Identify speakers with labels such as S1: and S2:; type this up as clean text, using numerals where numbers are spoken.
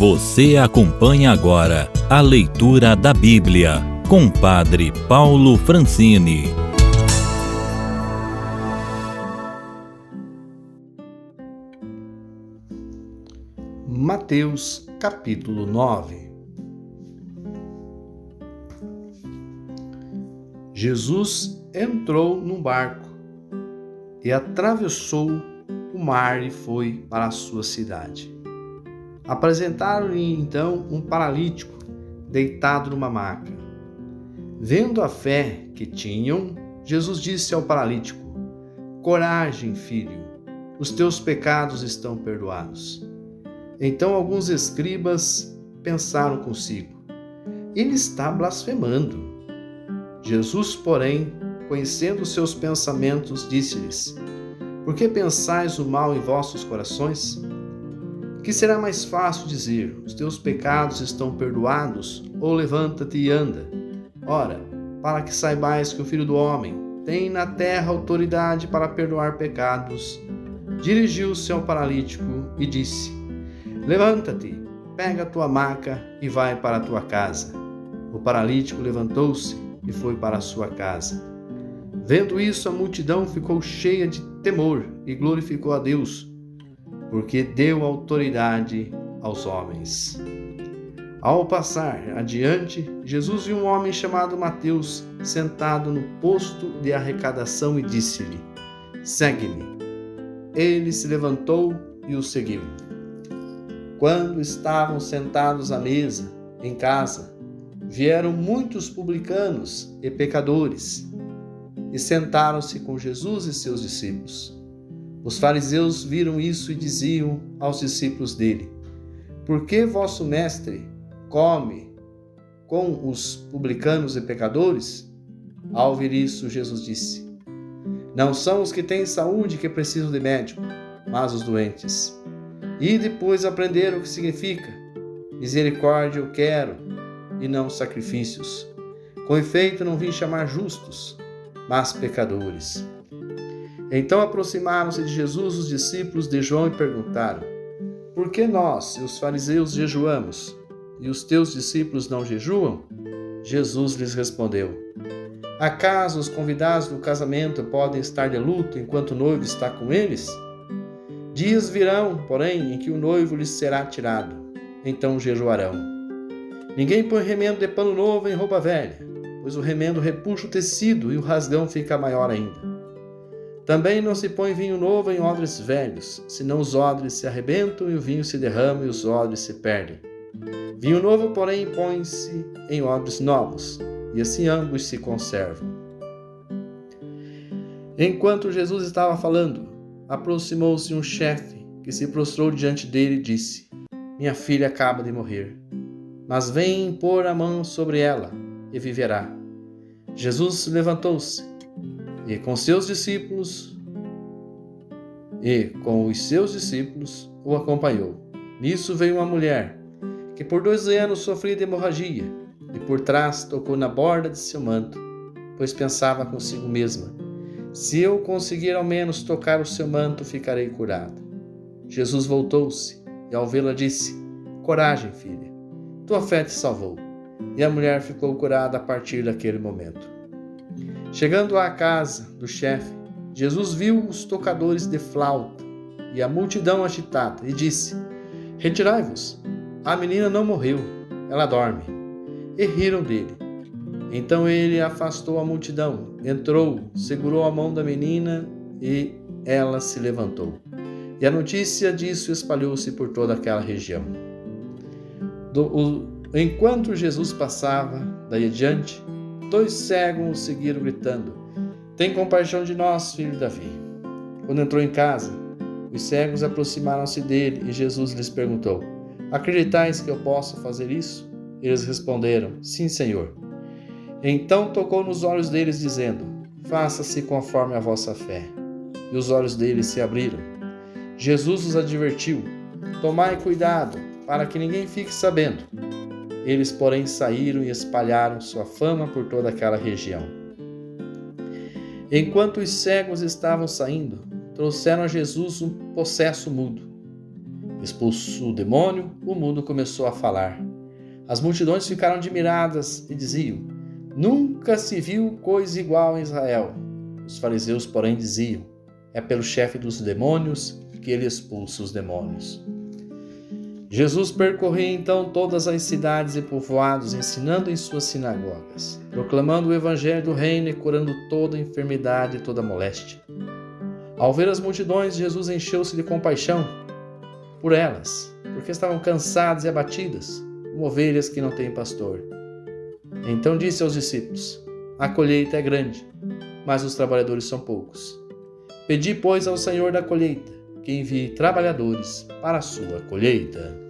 S1: Você acompanha agora a leitura da Bíblia com Padre Paulo Francini.
S2: Mateus capítulo 9. Jesus entrou num barco e atravessou o mar e foi para a sua cidade. Apresentaram-lhe então um paralítico deitado numa maca. Vendo a fé que tinham, Jesus disse ao paralítico: "Coragem, filho, os teus pecados estão perdoados." Então alguns escribas pensaram consigo: ele está blasfemando. Jesus, porém, conhecendo os seus pensamentos, disse-lhes: "Por que pensais o mal em vossos corações? Que será mais fácil dizer: os teus pecados estão perdoados, ou levanta-te e anda? Ora, para que saibais que o Filho do Homem tem na terra autoridade para perdoar pecados." Dirigiu-se ao paralítico e disse: "Levanta-te, pega a tua maca e vai para a tua casa." O paralítico levantou-se e foi para a sua casa. Vendo isso, a multidão ficou cheia de temor e glorificou a Deus, porque deu autoridade aos homens. Ao passar adiante, Jesus viu um homem chamado Mateus sentado no posto de arrecadação e disse-lhe: "Segue-me." Ele se levantou e o seguiu. Quando estavam sentados à mesa, em casa, vieram muitos publicanos e pecadores e sentaram-se com Jesus e seus discípulos. Os fariseus viram isso e diziam aos discípulos dele: "Por que vosso mestre come com os publicanos e pecadores?" Ao ouvir isso, Jesus disse: "Não são os que têm saúde que precisam de médico, mas os doentes. E depois aprenderam o que significa: misericórdia eu quero, e não sacrifícios. Com efeito, não vim chamar justos, mas pecadores." Então aproximaram-se de Jesus os discípulos de João e perguntaram: "Por que nós e os fariseus jejuamos, e os teus discípulos não jejuam?" Jesus lhes respondeu: "Acaso os convidados do casamento podem estar de luto enquanto o noivo está com eles? Dias virão, porém, em que o noivo lhes será tirado, então jejuarão. Ninguém põe remendo de pano novo em roupa velha, pois o remendo repuxa o tecido e o rasgão fica maior ainda. Também não se põe vinho novo em odres velhos, senão os odres se arrebentam e o vinho se derrama e os odres se perdem. Vinho novo, porém, põe-se em odres novos, e assim ambos se conservam." Enquanto Jesus estava falando, aproximou-se um chefe que se prostrou diante dele e disse: "Minha filha acaba de morrer, mas vem pôr a mão sobre ela e viverá." Jesus levantou-se e com os seus discípulos o acompanhou. Nisso veio uma mulher que por 12 anos sofria de hemorragia e por trás tocou na borda de seu manto, pois pensava consigo mesma: "Se eu conseguir ao menos tocar o seu manto, ficarei curada." Jesus voltou-se e ao vê-la disse: "Coragem, filha, tua fé te salvou." E a mulher ficou curada a partir daquele momento. Chegando à casa do chefe, Jesus viu os tocadores de flauta e a multidão agitada e disse: "Retirai-vos, a menina não morreu, ela dorme." E riram dele. Então ele afastou a multidão, entrou, segurou a mão da menina e ela se levantou. E a notícia disso espalhou-se por toda aquela região. Enquanto Jesus passava daí adiante, 2 cegos o seguiram gritando: "Tem compaixão de nós, filho de Davi." Quando entrou em casa, os cegos aproximaram-se dele e Jesus lhes perguntou: "Acreditais que eu posso fazer isso?" Eles responderam: "Sim, Senhor." Então tocou nos olhos deles, dizendo: "Faça-se conforme a vossa fé." E os olhos deles se abriram. Jesus os advertiu: "Tomai cuidado, para que ninguém fique sabendo." Eles, porém, saíram e espalharam sua fama por toda aquela região. Enquanto os cegos estavam saindo, trouxeram a Jesus um possesso mudo. Expulso o demônio, o mundo começou a falar. As multidões ficaram admiradas e diziam: nunca se viu coisa igual em Israel. Os fariseus, porém, diziam: é pelo chefe dos demônios que ele expulsa os demônios. Jesus percorria então todas as cidades e povoados, ensinando em suas sinagogas, proclamando o evangelho do reino e curando toda enfermidade e toda moléstia. Ao ver as multidões, Jesus encheu-se de compaixão por elas, porque estavam cansadas e abatidas, como ovelhas que não têm pastor. Então disse aos discípulos: a colheita é grande, mas os trabalhadores são poucos. Pedi, pois, ao Senhor da colheita que envie trabalhadores para a sua colheita.